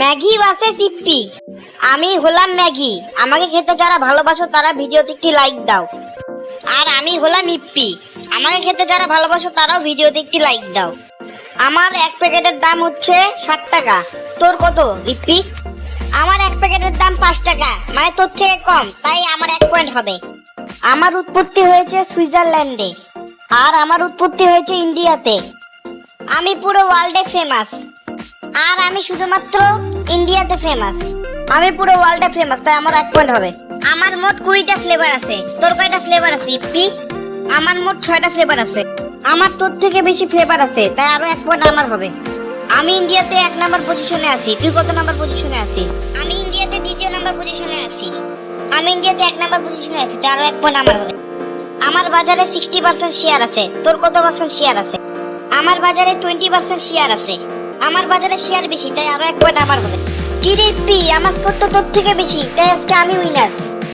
Maggi versus ইপ্পি। আমি হলাম Maggi, আমাকে খেতে যারা ভালোবাসো তারা ভিডিওতে একটি লাইক দাও। আর আমি হলাম ইপ্পি, আমাকে খেতে যারা ভালোবাসো তারাও ভিডিওতে একটি লাইক দাও। আমার এক প্যাকেটের দাম হচ্ছে 60 টাকা। তোর কত ইপ্পি? আমার এক প্যাকেটের দাম 5 টাকা, মানে তোর থেকে কম, তাই আমার 1 পয়েন্ট হবে। আমার উৎপত্তি হয়েছে সুইজারল্যান্ডে, আর আমার উৎপত্তি হয়েছে ইন্ডিয়াতে। আমি পুরো ওয়ার্ল্ডে ফেমাস, আর আমি শুধুমাত্র ইন্ডিয়াতে ফেমাস। আমি পুরো ওয়ার্ল্ডে ফেমাস, তাই আমার 1 পয়েন্ট হবে। আমার মোট 20টা ফ্লেভার আছে। তোর কয়টা ফ্লেভার আছে ইপ্পি? আমার মোট 6টা ফ্লেভার আছে। আমার তোর থেকে বেশি ফ্লেভার আছে, তাই আরো 1 পয়েন্ট আমার হবে। আমি ইন্ডিয়াতে 1 নাম্বার পজিশনে আছি। তুই কত নাম্বার পজিশনে আছিস? আমি ইন্ডিয়াতে 2য় নাম্বার পজিশনে আছি। আমি ইন্ডিয়াতে 1 নাম্বার পজিশনে আছি, তাই আরো 1 পয়েন্ট আমার হবে। আমার বাজারে 60% শেয়ার আছে। তোর কত পার্সেন্ট শেয়ার আছে? আমার বাজারে 20% শেয়ার আছে। আমার বাজারে শেয়ার বেশি, তাই আরো 1 পয়েন্ট আমার হবে। কি রে ইপ্পি, আমার স্কোর তো তোর থেকে বেশি, তাই আজকে আমি উইনার।